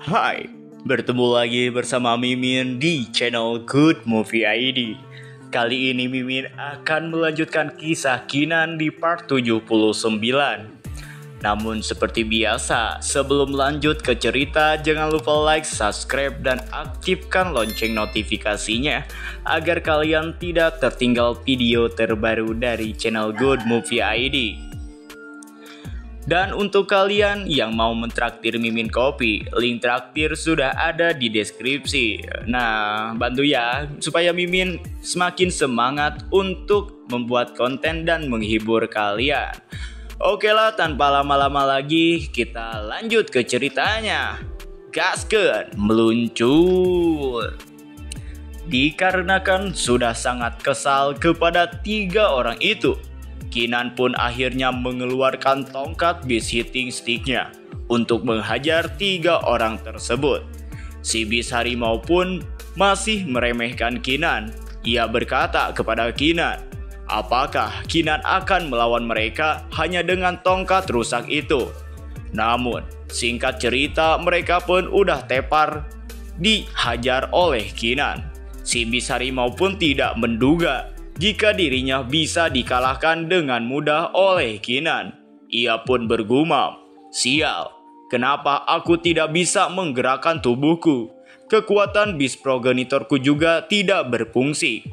Hai, bertemu lagi bersama Mimin di channel Good Movie ID. Kali ini Mimin akan melanjutkan kisah Kinan di part 79. Namun seperti biasa, sebelum lanjut ke cerita, jangan lupa like, subscribe, dan aktifkan lonceng notifikasinya agar kalian tidak tertinggal video terbaru dari channel Good Movie ID. Dan untuk kalian yang mau mentraktir Mimin kopi, link traktir sudah ada di deskripsi. Nah, bantu ya supaya Mimin semakin semangat untuk membuat konten dan menghibur kalian. Oke lah, tanpa lama-lama lagi kita lanjut ke ceritanya. Gaskeun meluncur. Dikarenakan sudah sangat kesal kepada 3 orang itu, Kinan pun akhirnya mengeluarkan tongkat beast hitting sticknya untuk menghajar 3 orang tersebut. Si beast harimau pun masih meremehkan Kinan. Ia berkata kepada Kinan, apakah Kinan akan melawan mereka hanya dengan tongkat rusak itu? Namun, singkat cerita mereka pun udah tepar dihajar oleh Kinan. Si beast harimau pun tidak menduga jika dirinya bisa dikalahkan dengan mudah oleh Kinan. Ia pun bergumam, sial, kenapa aku tidak bisa menggerakkan tubuhku? Kekuatan beast progenitorku juga tidak berfungsi.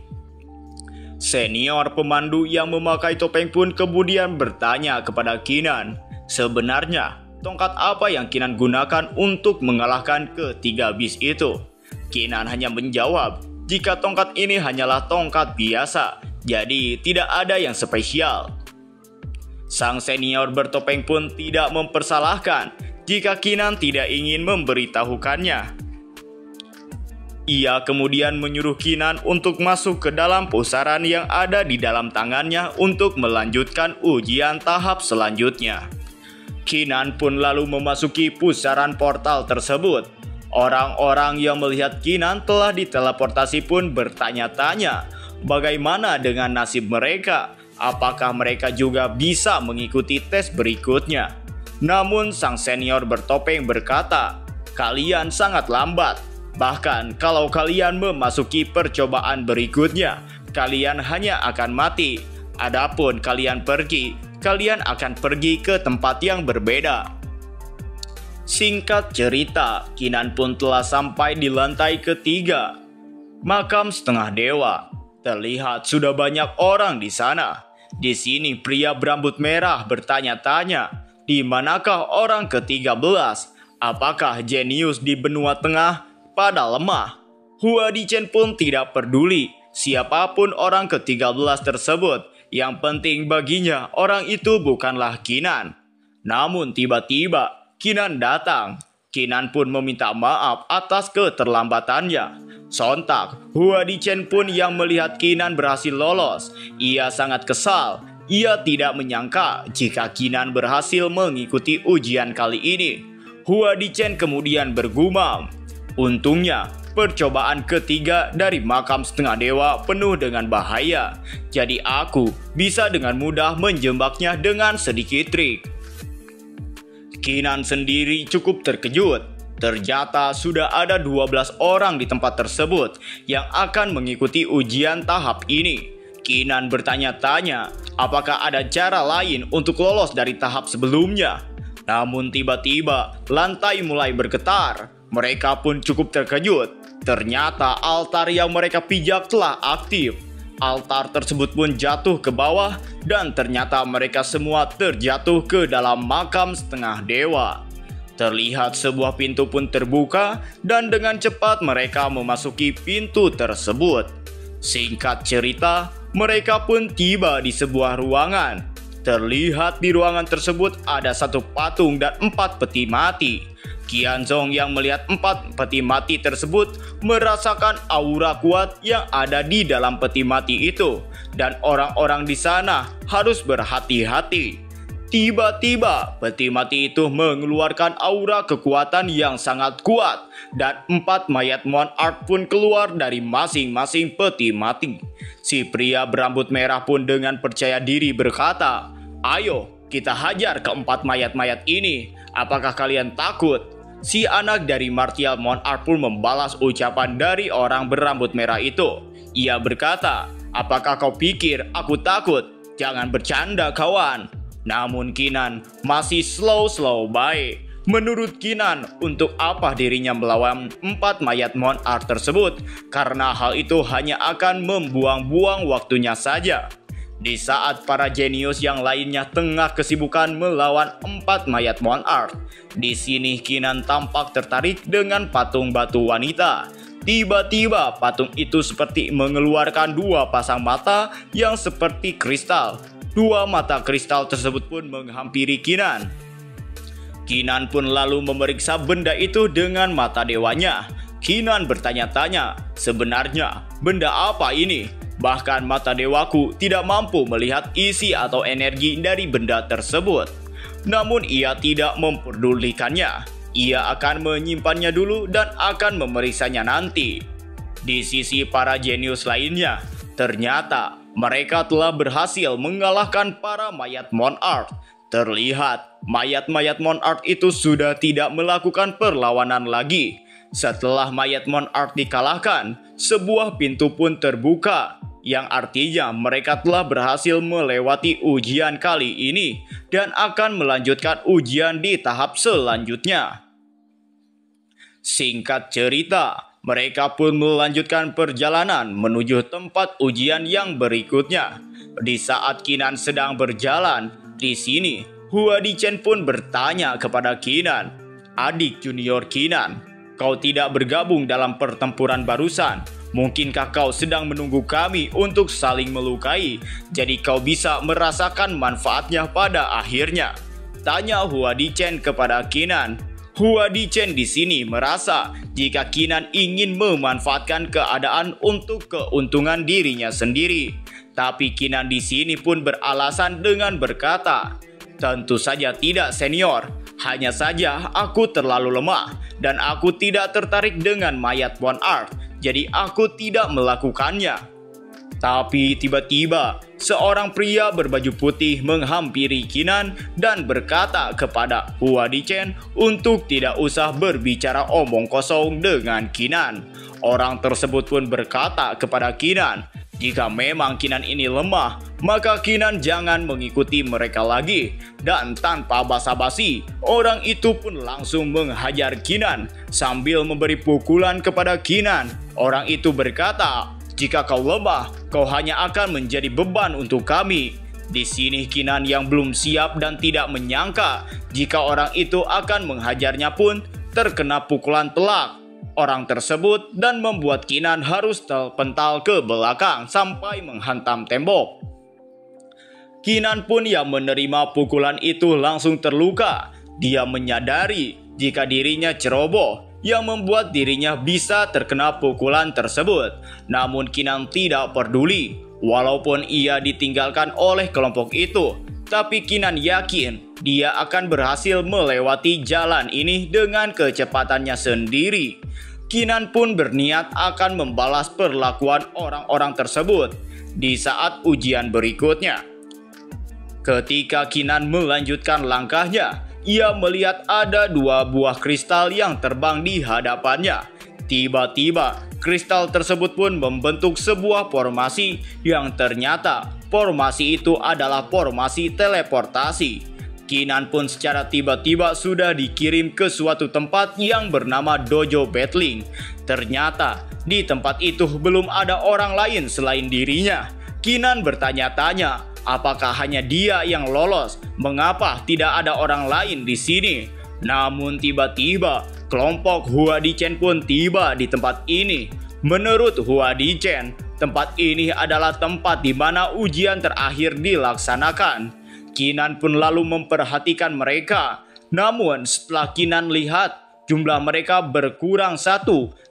Senior pemandu yang memakai topeng pun kemudian bertanya kepada Kinan, sebenarnya tongkat apa yang Kinan gunakan untuk mengalahkan ketiga beast itu? Kinan hanya menjawab, jika tongkat ini hanyalah tongkat biasa, jadi tidak ada yang spesial. Sang senior bertopeng pun tidak mempersalahkan jika Kinan tidak ingin memberitahukannya. Ia kemudian menyuruh Kinan untuk masuk ke dalam pusaran yang ada di dalam tangannya untuk melanjutkan ujian tahap selanjutnya. Kinan pun lalu memasuki pusaran portal tersebut. Orang-orang yang melihat Kinan telah diteleportasi pun bertanya-tanya, bagaimana dengan nasib mereka? Apakah mereka juga bisa mengikuti tes berikutnya? Namun sang senior bertopeng berkata, kalian sangat lambat. Bahkan kalau kalian memasuki percobaan berikutnya, kalian hanya akan mati. Adapun kalian pergi, kalian akan pergi ke tempat yang berbeda. Singkat cerita, Kinan pun telah sampai di lantai ketiga. Makam setengah dewa. Terlihat sudah banyak orang di sana. Di sini pria berambut merah bertanya-tanya, di manakah orang ke-13? Apakah jenius di benua tengah pada lemah? Hua Dichen pun tidak peduli siapapun orang ke-13 tersebut. Yang penting baginya orang itu bukanlah Kinan. Namun tiba-tiba Kinan datang. Kinan pun meminta maaf atas keterlambatannya. Sontak, Hua Dichen pun yang melihat Kinan berhasil lolos. Ia sangat kesal. Ia tidak menyangka jika Kinan berhasil mengikuti ujian kali ini. Hua Dichen kemudian bergumam, untungnya percobaan ketiga dari makam setengah dewa penuh dengan bahaya. Jadi aku bisa dengan mudah menjebaknya dengan sedikit trik. Kinan sendiri cukup terkejut. Ternyata sudah ada 12 orang di tempat tersebut yang akan mengikuti ujian tahap ini. Kinan bertanya-tanya, apakah ada cara lain untuk lolos dari tahap sebelumnya? Namun tiba-tiba lantai mulai bergetar. Mereka pun cukup terkejut. Ternyata altar yang mereka pijak telah aktif. Altar tersebut pun jatuh ke bawah dan ternyata mereka semua terjatuh ke dalam makam setengah dewa. Terlihat sebuah pintu pun terbuka dan dengan cepat mereka memasuki pintu tersebut. Singkat cerita, mereka pun tiba di sebuah ruangan. Terlihat di ruangan tersebut ada 1 patung dan 4 peti mati. Qianzong yang melihat 4 peti mati tersebut merasakan aura kuat yang ada di dalam peti mati itu. Dan orang-orang di sana harus berhati-hati. Tiba-tiba peti mati itu mengeluarkan aura kekuatan yang sangat kuat. Dan 4 mayat monarch pun keluar dari masing-masing peti mati. Si pria berambut merah pun dengan percaya diri berkata, ayo kita hajar ke 4 mayat-mayat ini. Apakah kalian takut? Si anak dari Martial Monarch pun membalas ucapan dari orang berambut merah itu. Ia berkata, "Apakah kau pikir aku takut? Jangan bercanda kawan." Namun Keenan masih slow baik. Menurut Keenan, untuk apa dirinya melawan 4 mayat Monarch tersebut? Karena hal itu hanya akan membuang-buang waktunya saja. Di saat para jenius yang lainnya tengah kesibukan melawan 4 mayat Monarch, di sini Keenan tampak tertarik dengan patung batu wanita. Tiba-tiba patung itu seperti mengeluarkan 2 pasang mata yang seperti kristal. 2 mata kristal tersebut pun menghampiri Keenan. Keenan pun lalu memeriksa benda itu dengan mata dewanya. Keenan bertanya-tanya, sebenarnya benda apa ini? Bahkan mata dewaku tidak mampu melihat isi atau energi dari benda tersebut. Namun ia tidak memperdulikannya. Ia akan menyimpannya dulu dan akan memeriksanya nanti. Di sisi para jenius lainnya, ternyata mereka telah berhasil mengalahkan para mayat Monarch. Terlihat mayat-mayat Monarch itu sudah tidak melakukan perlawanan lagi. Setelah mayat Monarch dikalahkan, sebuah pintu pun terbuka, yang artinya mereka telah berhasil melewati ujian kali ini dan akan melanjutkan ujian di tahap selanjutnya. Singkat cerita, mereka pun melanjutkan perjalanan menuju tempat ujian yang berikutnya. Di saat Keenan sedang berjalan, di sini Hua Di-chen pun bertanya kepada Keenan, "Adik junior Keenan, kau tidak bergabung dalam pertempuran barusan. Mungkinkah kau sedang menunggu kami untuk saling melukai, jadi kau bisa merasakan manfaatnya pada akhirnya?" Tanya Hua Di-chen kepada Keenan. Hua Di-chen di sini merasa jika Keenan ingin memanfaatkan keadaan untuk keuntungan dirinya sendiri. Tapi Keenan di sini pun beralasan dengan berkata, "Tentu saja tidak senior, hanya saja aku terlalu lemah dan aku tidak tertarik dengan mayat Monarch, jadi aku tidak melakukannya." Tapi tiba-tiba seorang pria berbaju putih menghampiri Keenan dan berkata kepada Hua Di-chen untuk tidak usah berbicara omong kosong dengan Keenan. Orang tersebut pun berkata kepada Keenan, jika memang Keenan ini lemah, maka Keenan jangan mengikuti mereka lagi. Dan tanpa basa-basi, orang itu pun langsung menghajar Keenan sambil memberi pukulan kepada Keenan. Orang itu berkata, "Jika kau lemah, kau hanya akan menjadi beban untuk kami." Di sini Keenan yang belum siap dan tidak menyangka jika orang itu akan menghajarnya pun terkena pukulan telak orang tersebut dan membuat Keenan harus terpental ke belakang sampai menghantam tembok. Keenan pun yang menerima pukulan itu langsung terluka. Dia menyadari jika dirinya ceroboh, yang membuat dirinya bisa terkena pukulan tersebut. Namun Keenan tidak peduli, walaupun ia ditinggalkan oleh kelompok itu. Tapi Keenan yakin dia akan berhasil melewati jalan ini dengan kecepatannya sendiri. Keenan pun berniat akan membalas perlakuan orang-orang tersebut di saat ujian berikutnya. Ketika Keenan melanjutkan langkahnya, ia melihat ada 2 buah kristal yang terbang di hadapannya. Tiba-tiba, kristal tersebut pun membentuk sebuah formasi yang ternyata formasi itu adalah formasi teleportasi. Keenan pun secara tiba-tiba sudah dikirim ke suatu tempat yang bernama Dojo Battling. Ternyata, di tempat itu belum ada orang lain selain dirinya. Keenan bertanya-tanya, apakah hanya dia yang lolos? Mengapa tidak ada orang lain di sini? Namun tiba-tiba kelompok Hua Di-chen pun tiba di tempat ini. Menurut Hua Di-chen, tempat ini adalah tempat di mana ujian terakhir dilaksanakan. Keenan pun lalu memperhatikan mereka. Namun setelah Keenan lihat jumlah mereka berkurang 1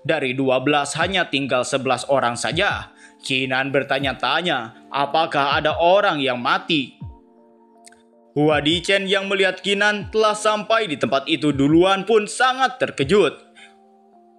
dari 12, hanya tinggal 11 orang saja. Keenan bertanya-tanya, apakah ada orang yang mati? Hua Di-chen yang melihat Keenan telah sampai di tempat itu duluan pun sangat terkejut.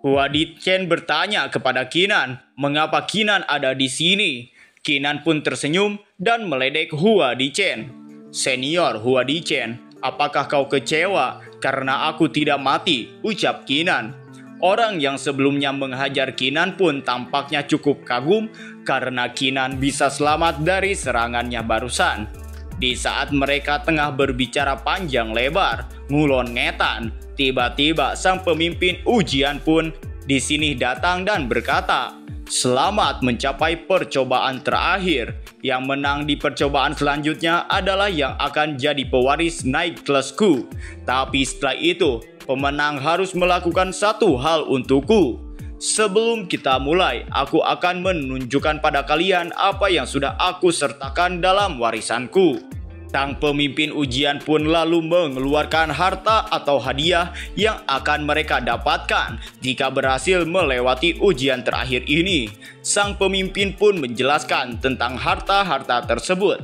Hua Di-chen bertanya kepada Keenan, mengapa Keenan ada di sini? Keenan pun tersenyum dan meledek Hua Di-chen. Senior Hua Di-chen, Apakah kau kecewa karena aku tidak mati? Ucap Kinan. Orang yang sebelumnya menghajar Kinan pun tampaknya cukup kagum karena Kinan bisa selamat dari serangannya barusan. Di saat mereka tengah berbicara panjang lebar, ngulon ngetan, tiba-tiba sang pemimpin ujian pun di sini datang dan berkata, "Selamat mencapai percobaan terakhir. Yang menang di percobaan selanjutnya adalah yang akan jadi pewaris naik kelasku. Tapi setelah itu, pemenang harus melakukan satu hal untukku. Sebelum kita mulai, aku akan menunjukkan pada kalian apa yang sudah aku sertakan dalam warisanku." Sang pemimpin ujian pun lalu mengeluarkan harta atau hadiah yang akan mereka dapatkan jika berhasil melewati ujian terakhir ini. Sang pemimpin pun menjelaskan tentang harta-harta tersebut.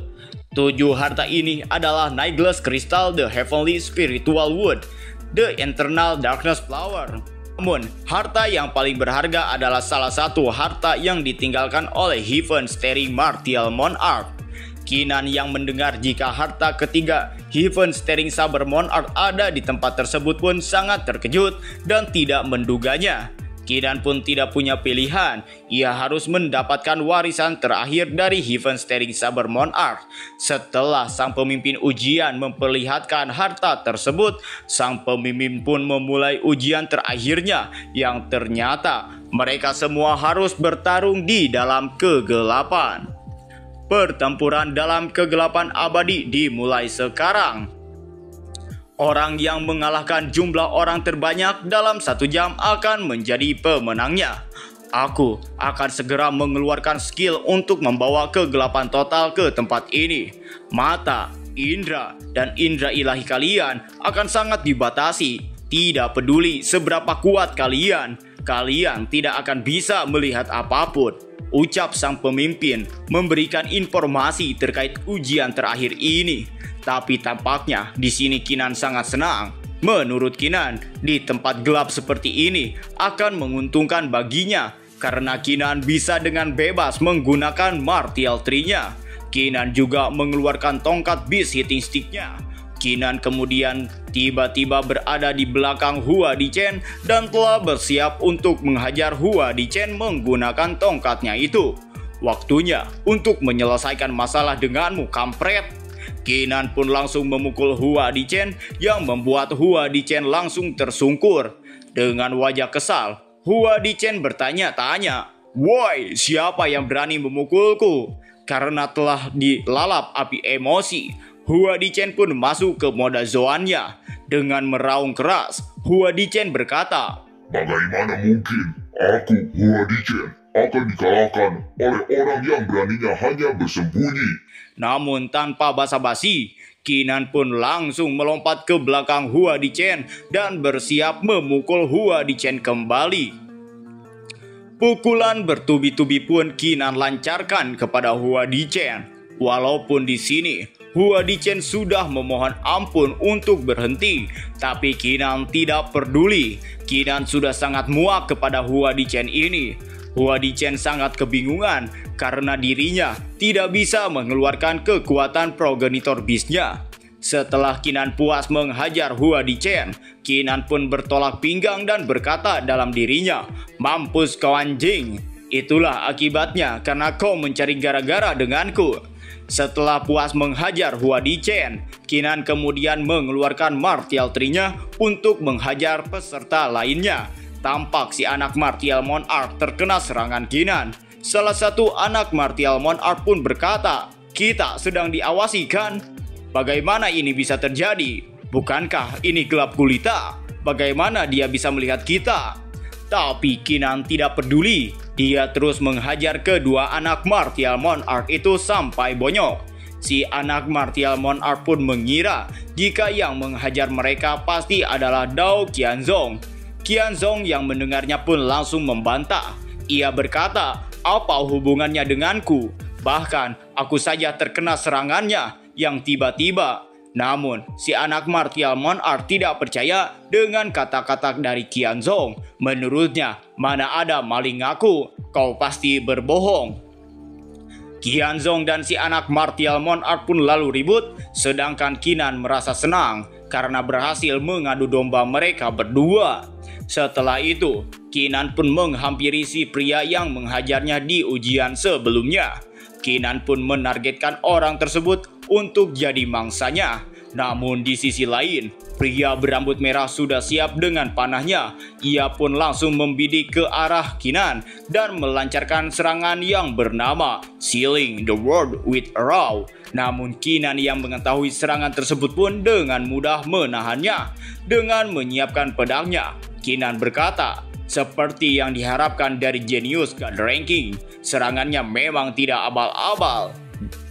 7 harta ini adalah Nigeless Crystal, the Heavenly Spiritual Wood, the Eternal Darkness Flower. Namun, harta yang paling berharga adalah salah satu harta yang ditinggalkan oleh Heaven Staring Martial Monarch. Kinan yang mendengar jika harta ketiga Heaven Staring Saber Monarch ada di tempat tersebut pun sangat terkejut dan tidak menduganya. Kinan pun tidak punya pilihan, ia harus mendapatkan warisan terakhir dari Heaven Staring Saber Monarch. Setelah sang pemimpin ujian memperlihatkan harta tersebut, sang pemimpin pun memulai ujian terakhirnya yang ternyata mereka semua harus bertarung di dalam kegelapan. Pertempuran dalam kegelapan abadi dimulai sekarang. Orang yang mengalahkan jumlah orang terbanyak dalam 1 jam akan menjadi pemenangnya. Aku akan segera mengeluarkan skill untuk membawa kegelapan total ke tempat ini. Mata, indera, dan indera ilahi kalian akan sangat dibatasi. Tidak peduli seberapa kuat kalian tidak akan bisa melihat apapun. Ucap sang pemimpin memberikan informasi terkait ujian terakhir ini. Tapi tampaknya di sini Kinan sangat senang. Menurut Kinan, di tempat gelap seperti ini akan menguntungkan baginya karena Kinan bisa dengan bebas menggunakan martial tree-nya. Kinan juga mengeluarkan tongkat beast hitting stick-nya. Kinan kemudian tiba-tiba berada di belakang Hua Dichen dan telah bersiap untuk menghajar Hua Dichen menggunakan tongkatnya itu. Waktunya untuk menyelesaikan masalah denganmu, kampret. Kinan pun langsung memukul Hua Dichen yang membuat Hua Dichen langsung tersungkur. Dengan wajah kesal, Hua Dichen bertanya-tanya, "Woi, siapa yang berani memukulku?" Karena telah dilalap api emosi, Hua Dichen pun masuk ke mode zoannya. Dengan meraung keras, Hua Dichen berkata, "Bagaimana mungkin aku, Hua Dichen, akan dikalahkan oleh orang yang beraninya hanya bersembunyi?" Namun tanpa basa-basi, Kinan pun langsung melompat ke belakang Hua Dichen dan bersiap memukul Hua Dichen kembali. Pukulan bertubi-tubi pun Kinan lancarkan kepada Hua Dichen. Walaupun di sini Hua Dichen sudah memohon ampun untuk berhenti, tapi Kinan tidak peduli. Kinan sudah sangat muak kepada Hua Dichen ini. Hua Dichen sangat kebingungan karena dirinya tidak bisa mengeluarkan kekuatan progenitor beast-nya. Setelah Kinan puas menghajar Hua Dichen, Kinan pun bertolak pinggang dan berkata dalam dirinya, "Mampus kau anjing, itulah akibatnya karena kau mencari gara-gara denganku." Setelah puas menghajar Hua Dichen, Kinan kemudian mengeluarkan martial tree-nya untuk menghajar peserta lainnya. Tampak si anak martial monarch terkena serangan Kinan. Salah satu anak martial monarch pun berkata, "Kita sedang diawasi kan? Bagaimana ini bisa terjadi? Bukankah ini gelap gulita? Bagaimana dia bisa melihat kita?" Tapi Kinan tidak peduli. Dia terus menghajar kedua anak martial monarch itu sampai bonyok. Si anak martial monarch pun mengira jika yang menghajar mereka pasti adalah Dao Qianzong. Qianzong yang mendengarnya pun langsung membantah. Ia berkata, "Apa hubungannya denganku? Bahkan aku saja terkena serangannya yang tiba-tiba." Namun, si anak martial monarch tidak percaya dengan kata-kata dari Qianzong. Menurutnya, "Mana ada maling aku, kau pasti berbohong." Qianzong dan si anak martial monarch pun lalu ribut, sedangkan Qinan merasa senang karena berhasil mengadu domba mereka berdua. Setelah itu, Qinan pun menghampiri si pria yang menghajarnya di ujian sebelumnya. Qinan pun menargetkan orang tersebut untuk jadi mangsanya. Namun di sisi lain, pria berambut merah sudah siap dengan panahnya. Ia pun langsung membidik ke arah Qinan dan melancarkan serangan yang bernama Sealing the World with a Row. Namun Qinan yang mengetahui serangan tersebut pun dengan mudah menahannya. Dengan menyiapkan pedangnya, Qinan berkata, seperti yang diharapkan dari jenius God Ranking, serangannya memang tidak abal-abal.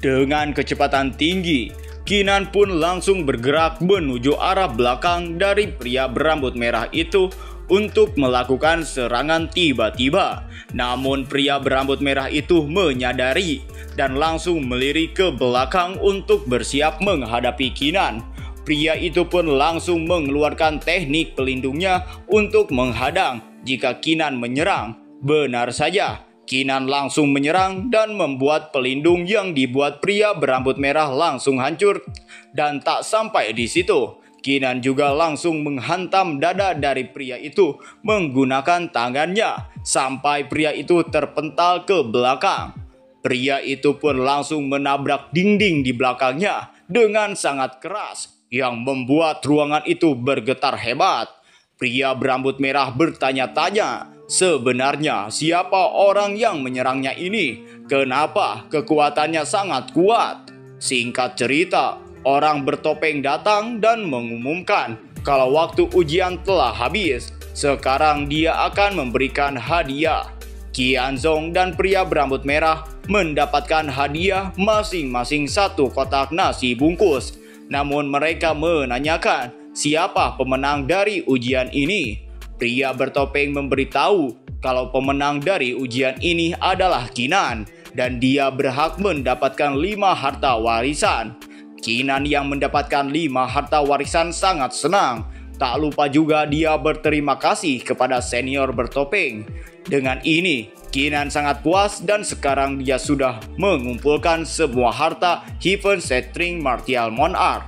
Dengan kecepatan tinggi, Qinan pun langsung bergerak menuju arah belakang dari pria berambut merah itu untuk melakukan serangan tiba-tiba. Namun pria berambut merah itu menyadari dan langsung melirik ke belakang untuk bersiap menghadapi Qinan. Pria itu pun langsung mengeluarkan teknik pelindungnya untuk menghadang jika Qinan menyerang. Benar saja, Qinan langsung menyerang dan membuat pelindung yang dibuat pria berambut merah langsung hancur. Dan tak sampai di situ, Qinan juga langsung menghantam dada dari pria itu menggunakan tangannya sampai pria itu terpental ke belakang. Pria itu pun langsung menabrak dinding di belakangnya dengan sangat keras yang membuat ruangan itu bergetar hebat. Pria berambut merah bertanya-tanya, sebenarnya siapa orang yang menyerangnya ini? Kenapa kekuatannya sangat kuat? Singkat cerita, orang bertopeng datang dan mengumumkan kalau waktu ujian telah habis. Sekarang dia akan memberikan hadiah. Qianzong dan pria berambut merah mendapatkan hadiah masing-masing satu kotak nasi bungkus. Namun mereka menanyakan siapa pemenang dari ujian ini. Pria bertopeng memberitahu kalau pemenang dari ujian ini adalah Qinan dan dia berhak mendapatkan 5 harta warisan. Qinan yang mendapatkan 5 harta warisan sangat senang. Tak lupa juga dia berterima kasih kepada senior bertopeng. Dengan ini, Qinan sangat puas dan sekarang dia sudah mengumpulkan semua harta Heaven Setting Martial Monarch.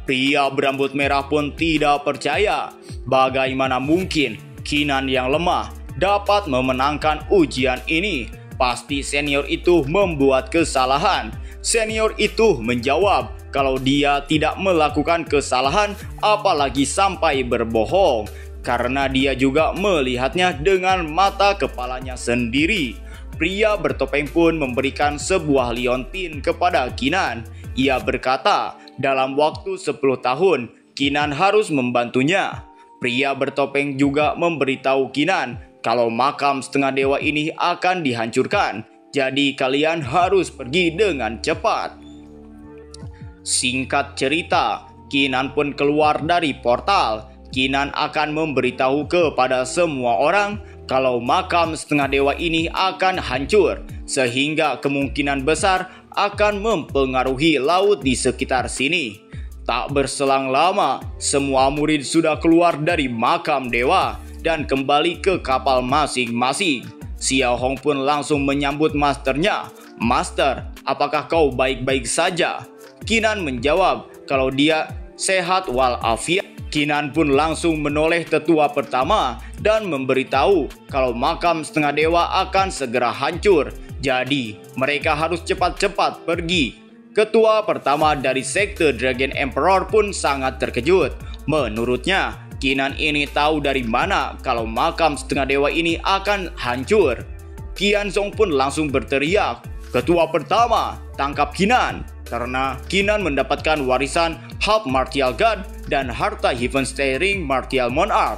Pria berambut merah pun tidak percaya bagaimana mungkin Qinan yang lemah dapat memenangkan ujian ini. Pasti senior itu membuat kesalahan. Senior itu menjawab kalau dia tidak melakukan kesalahan apalagi sampai berbohong, karena dia juga melihatnya dengan mata kepalanya sendiri. Pria bertopeng pun memberikan sebuah liontin kepada Qinan. Ia berkata, dalam waktu 10 tahun, Qinan harus membantunya. Pria bertopeng juga memberitahu Qinan kalau makam setengah dewa ini akan dihancurkan. Jadi kalian harus pergi dengan cepat. Singkat cerita, Qinan pun keluar dari portal. Qinan akan memberitahu kepada semua orang kalau makam setengah dewa ini akan hancur, sehingga kemungkinan besar akan mempengaruhi laut di sekitar sini. Tak berselang lama, semua murid sudah keluar dari makam dewa dan kembali ke kapal masing-masing. Xiaohong pun langsung menyambut masternya. Master, apakah kau baik-baik saja? Qinan menjawab kalau dia sehat walafiat. Qinan pun langsung menoleh tetua pertama dan memberitahu kalau makam setengah dewa akan segera hancur. Jadi, mereka harus cepat-cepat pergi. Ketua pertama dari sekte Dragon Emperor pun sangat terkejut. Menurutnya, Qinan ini tahu dari mana kalau makam setengah dewa ini akan hancur. Qianzong pun langsung berteriak, "Ketua pertama, tangkap Qinan!" Karena Qinan mendapatkan warisan Half Martial God dan harta Heaven Steering Martial Monarch.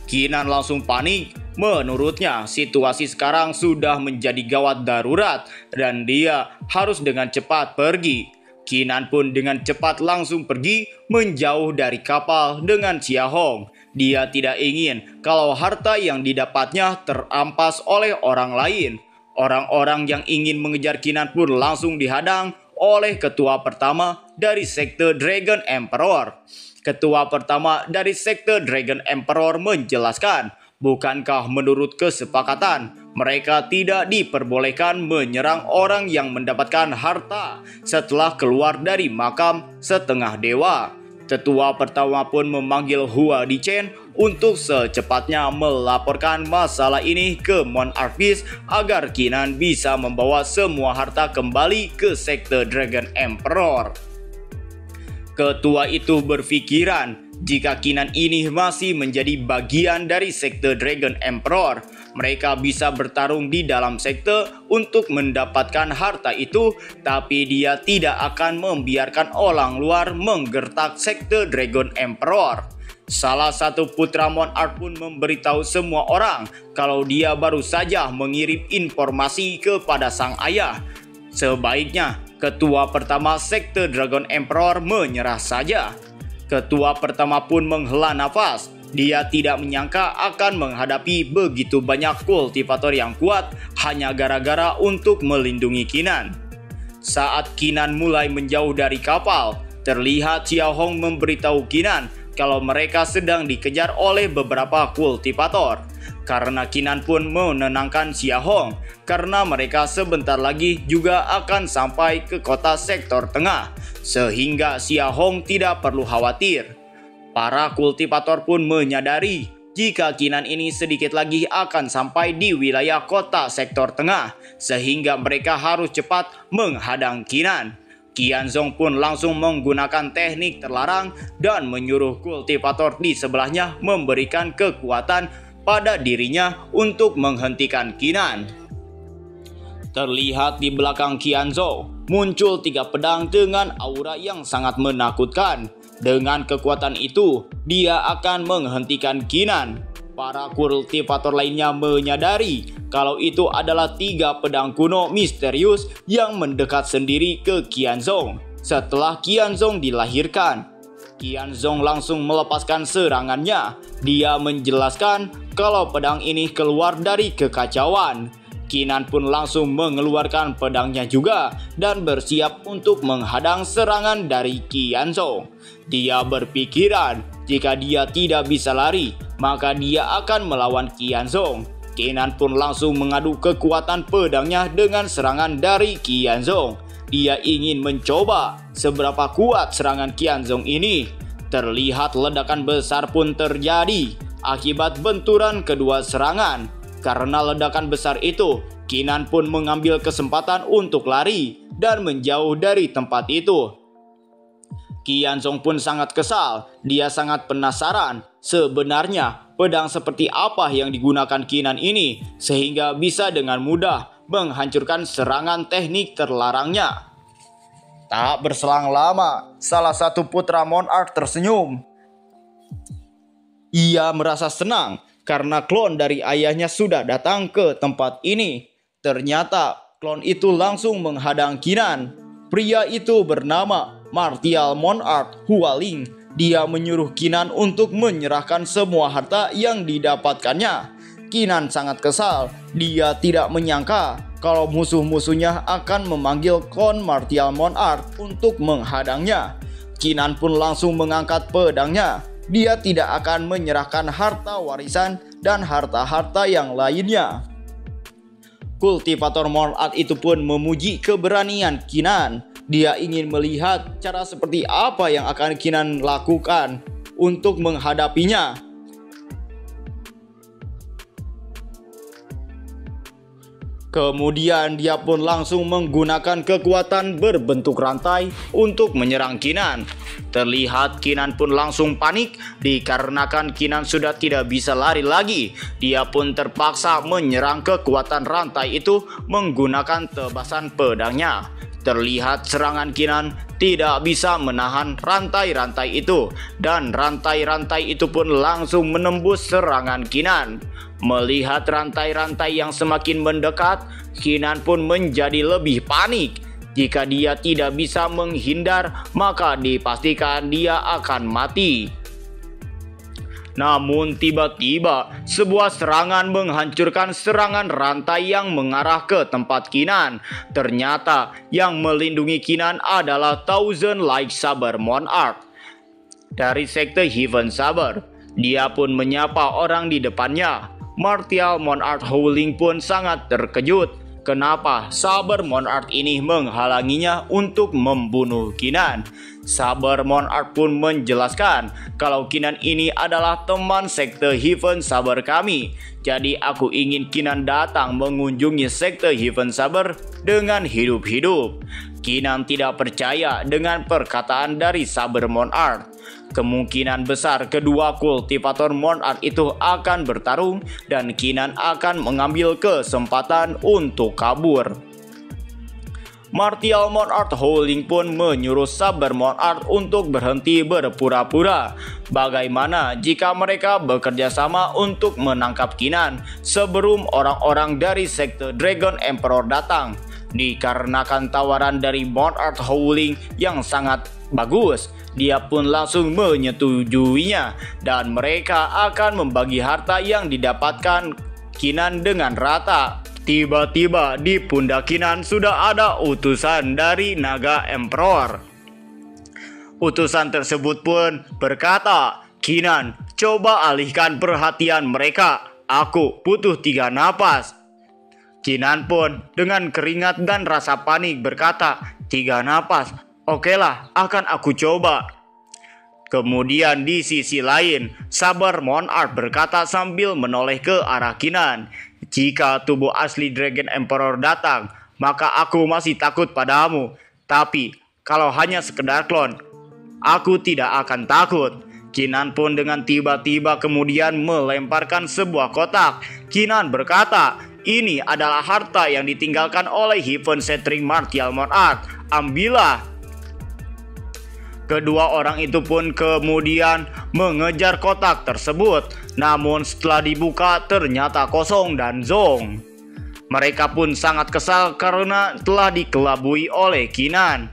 Qinan langsung panik. Menurutnya, situasi sekarang sudah menjadi gawat darurat dan dia harus dengan cepat pergi. Qinan pun dengan cepat langsung pergi menjauh dari kapal dengan Xiaohong. Dia tidak ingin kalau harta yang didapatnya terampas oleh orang lain. Orang-orang yang ingin mengejar Qinan pun langsung dihadang oleh ketua pertama dari sekte Dragon Emperor. Ketua pertama dari sekte Dragon Emperor menjelaskan, bukankah menurut kesepakatan mereka tidak diperbolehkan menyerang orang yang mendapatkan harta setelah keluar dari makam setengah dewa. Tetua pertama pun memanggil Hua Dichen untuk secepatnya melaporkan masalah ini ke Monarch Beast agar Kinan bisa membawa semua harta kembali ke sekte Dragon Emperor. Ketua itu berpikiran jika Kinan ini masih menjadi bagian dari sekte Dragon Emperor, mereka bisa bertarung di dalam sekte untuk mendapatkan harta itu, tapi dia tidak akan membiarkan orang luar menggertak sekte Dragon Emperor. Salah satu putra Monarch pun memberitahu semua orang kalau dia baru saja mengirim informasi kepada sang ayah. Sebaiknya ketua pertama sekte Dragon Emperor menyerah saja. Ketua pertama pun menghela nafas. Dia tidak menyangka akan menghadapi begitu banyak kultivator yang kuat hanya gara-gara untuk melindungi Kinan. Saat Kinan mulai menjauh dari kapal, terlihat Xiaohong memberitahu Kinan kalau mereka sedang dikejar oleh beberapa kultivator. Karena Kinan pun menenangkan Xiaohong karena mereka sebentar lagi juga akan sampai ke kota sektor tengah, sehingga Xiaohong tidak perlu khawatir. Para kultivator pun menyadari jika Kinan ini sedikit lagi akan sampai di wilayah kota sektor tengah, sehingga mereka harus cepat menghadang Kinan. Qianzong pun langsung menggunakan teknik terlarang dan menyuruh kultivator di sebelahnya memberikan kekuatan pada dirinya untuk menghentikan Kinan. Terlihat di belakang Qianzong muncul 3 pedang dengan aura yang sangat menakutkan. Dengan kekuatan itu, dia akan menghentikan Kinan. Para kultivator lainnya menyadari kalau itu adalah 3 pedang kuno misterius yang mendekat sendiri ke Qianzong. Setelah Qianzong dilahirkan, Qianzong langsung melepaskan serangannya. Dia menjelaskan kalau pedang ini keluar dari kekacauan. Kinan pun langsung mengeluarkan pedangnya juga dan bersiap untuk menghadang serangan dari Qianzong. Dia berpikiran jika dia tidak bisa lari, maka dia akan melawan Qianzong. Kinan pun langsung mengadu kekuatan pedangnya dengan serangan dari Qianzong. Dia ingin mencoba seberapa kuat serangan Qianzong ini. Terlihat ledakan besar pun terjadi akibat benturan kedua serangan. Karena ledakan besar itu, Kinan pun mengambil kesempatan untuk lari dan menjauh dari tempat itu. Qianzong pun sangat kesal. Dia sangat penasaran sebenarnya pedang seperti apa yang digunakan Kinan ini sehingga bisa dengan mudah menghancurkan serangan teknik terlarangnya. Tak berselang lama, salah satu putra Monarch tersenyum. Ia merasa senang karena klon dari ayahnya sudah datang ke tempat ini. Ternyata klon itu langsung menghadang Kinan. Pria itu bernama Martial Monarch Hualing. Dia menyuruh Kinan untuk menyerahkan semua harta yang didapatkannya. Kinan sangat kesal. Dia tidak menyangka kalau musuh-musuhnya akan memanggil klon Martial Monarch untuk menghadangnya. Kinan pun langsung mengangkat pedangnya. Dia tidak akan menyerahkan harta warisan dan harta-harta yang lainnya. Kultivator Monarch itu pun memuji keberanian Kinan. Dia ingin melihat cara seperti apa yang akan Kinan lakukan untuk menghadapinya. Kemudian dia pun langsung menggunakan kekuatan berbentuk rantai untuk menyerang Kinan. Terlihat Kinan pun langsung panik dikarenakan Kinan sudah tidak bisa lari lagi. Dia pun terpaksa menyerang kekuatan rantai itu menggunakan tebasan pedangnya. Terlihat serangan Kinan tidak bisa menahan rantai-rantai itu dan rantai-rantai itu pun langsung menembus serangan Kinan. Melihat rantai-rantai yang semakin mendekat, Kinan pun menjadi lebih panik. Jika dia tidak bisa menghindar, maka dipastikan dia akan mati. Namun tiba-tiba sebuah serangan menghancurkan serangan rantai yang mengarah ke tempat Kinan. Ternyata yang melindungi Kinan adalah Thousand Light Saber Monarch dari sekte Heaven Saber. Dia pun menyapa orang di depannya. Martial Monarch Howling pun sangat terkejut. Kenapa Saber Monarch ini menghalanginya untuk membunuh Kinan? Saber Monarch pun menjelaskan kalau Kinan ini adalah teman sekte Heaven Saber kami. Jadi aku ingin Kinan datang mengunjungi sekte Heaven Saber dengan hidup-hidup. Kinan tidak percaya dengan perkataan dari Saber Monarch. Kemungkinan besar kedua kultivator Monarch itu akan bertarung dan Kinan akan mengambil kesempatan untuk kabur. Martial Monarch Howling pun menyuruh Saber Monarch untuk berhenti berpura-pura. Bagaimana jika mereka bekerja sama untuk menangkap Kinan sebelum orang-orang dari sekte Dragon Emperor datang? Dikarenakan tawaran dari Monarch Howling yang sangat bagus, dia pun langsung menyetujuinya dan mereka akan membagi harta yang didapatkan Kinan dengan rata. Tiba-tiba di pundak Kinan sudah ada utusan dari Naga Emperor. Utusan tersebut pun berkata, "Kinan, coba alihkan perhatian mereka. Aku butuh 3 napas." Kinan pun dengan keringat dan rasa panik berkata, "3 napas, okelah, akan aku coba." Kemudian di sisi lain, Saber Monarch berkata sambil menoleh ke arah Kinan, "Jika tubuh asli Dragon Emperor datang, maka aku masih takut padamu. Tapi kalau hanya sekedar klon, aku tidak akan takut." Kinan pun dengan tiba-tiba kemudian melemparkan sebuah kotak. Kinan berkata, "Ini adalah harta yang ditinggalkan oleh Heaven Shattering Martial Monarch. Ambillah." Kedua orang itu pun kemudian mengejar kotak tersebut. Namun setelah dibuka ternyata kosong dan zonk. Mereka pun sangat kesal karena telah dikelabui oleh Kinan.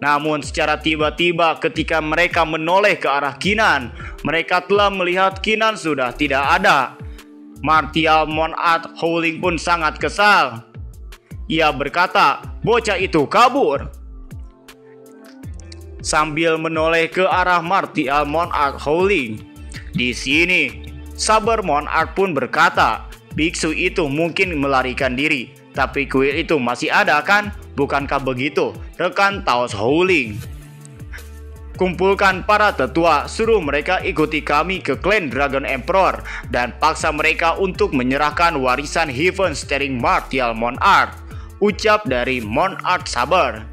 Namun secara tiba-tiba ketika mereka menoleh ke arah Kinan, mereka telah melihat Kinan sudah tidak ada. Martial Monarch Howling pun sangat kesal. Ia berkata, "Bocah itu kabur." Sambil menoleh ke arah Martial Monarch Howling. Di sini, Saber Monarch pun berkata, "Biksu itu mungkin melarikan diri, tapi kuil itu masih ada kan? Bukankah begitu, rekan Taos Howling? Kumpulkan para tetua, suruh mereka ikuti kami ke klan Dragon Emperor dan paksa mereka untuk menyerahkan warisan Heaven Shattering Martial Monarch," ucap dari Monarch Saber.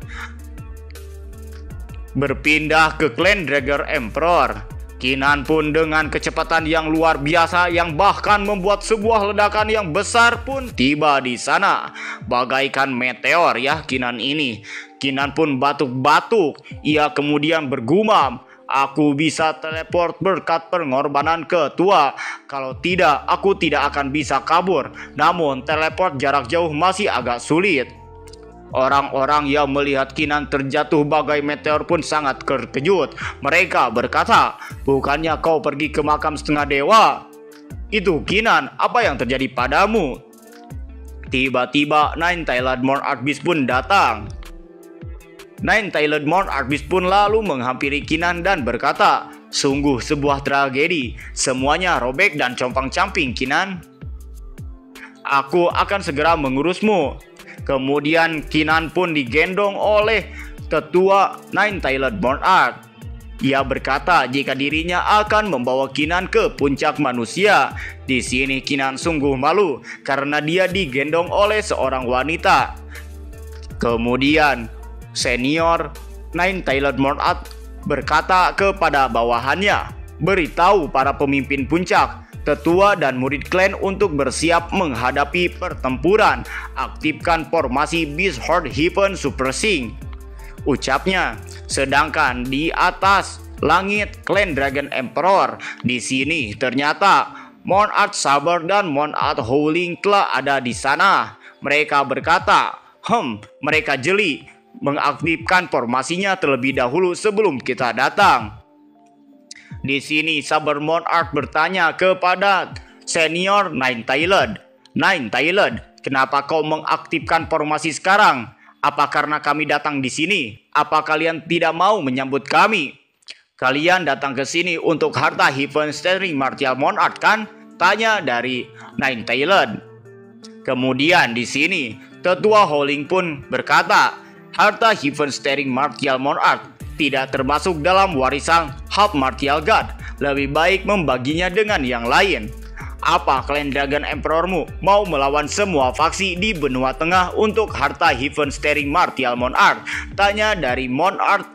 Berpindah ke klan Dragon Emperor, Kinan pun dengan kecepatan yang luar biasa yang bahkan membuat sebuah ledakan yang besar pun tiba di sana. Bagaikan meteor ya Kinan ini. Kinan pun batuk-batuk. Ia kemudian bergumam, "Aku bisa teleport berkat pengorbanan ketua. Kalau tidak, aku tidak akan bisa kabur. Namun teleport jarak jauh masih agak sulit." Orang-orang yang melihat Kinan terjatuh bagai meteor pun sangat terkejut. Mereka berkata, "Bukannya kau pergi ke makam setengah dewa? Itu Kinan, apa yang terjadi padamu?" Tiba-tiba Nine-Tailed Monarch Beast pun datang. Nine-Tailed Monarch Beast pun lalu menghampiri Kinan dan berkata, "Sungguh sebuah tragedi. Semuanya robek dan compang-camping, Kinan. Aku akan segera mengurusmu." Kemudian Kinan pun digendong oleh tetua Nine-Tailed Monarch. Ia berkata jika dirinya akan membawa Kinan ke puncak manusia. Di sini Kinan sungguh malu karena dia digendong oleh seorang wanita. Kemudian senior Nine-Tailed Monarch berkata kepada bawahannya, "Beritahu para pemimpin puncak, tetua dan murid klan untuk bersiap menghadapi pertempuran. Aktifkan formasi Beast Horde Heaven Super Sync," ucapnya. Sedangkan di atas langit klan Dragon Emperor, di sini ternyata Monarch Saber dan Monarch Howling telah ada di sana. Mereka berkata, mereka jeli mengaktifkan formasinya terlebih dahulu sebelum kita datang." Di sini Saber Monarch bertanya kepada senior Nine-Tailed, "Nine-Tailed, kenapa kau mengaktifkan formasi sekarang? Apa karena kami datang di sini? Apa kalian tidak mau menyambut kami? Kalian datang ke sini untuk harta Heaven Shattering Martial Monarch kan?" tanya dari Nine Tailed. Kemudian di sini, Tetua Howling pun berkata, harta Heaven Staring Martial Monarch tidak termasuk dalam warisan Half Martial God. Lebih baik membaginya dengan yang lain. Apa klan Dragon Emperormu mau melawan semua faksi di benua tengah untuk harta Heaven Staring Martial Monarch? Tanya dari Monarch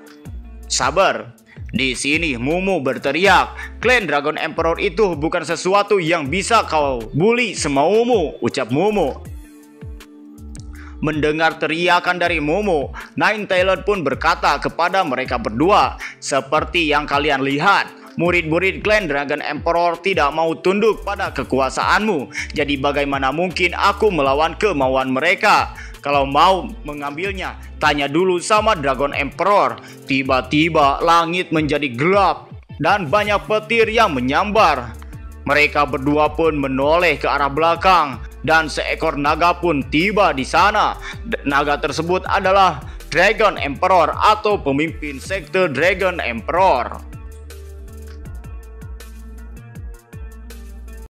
Saber. Di sini Mumu berteriak, klan Dragon Emperor itu bukan sesuatu yang bisa kau bully semaumu, ucap Mumu. Mendengar teriakan dari Mumu, Nine Tailed pun berkata kepada mereka berdua, seperti yang kalian lihat, murid-murid klan Dragon Emperor tidak mau tunduk pada kekuasaanmu. Jadi bagaimana mungkin aku melawan kemauan mereka? Kalau mau mengambilnya, tanya dulu sama Dragon Emperor. Tiba-tiba langit menjadi gelap dan banyak petir yang menyambar. Mereka berdua pun menoleh ke arah belakang dan seekor naga pun tiba di sana. Naga tersebut adalah Dragon Emperor atau pemimpin sekte Dragon Emperor.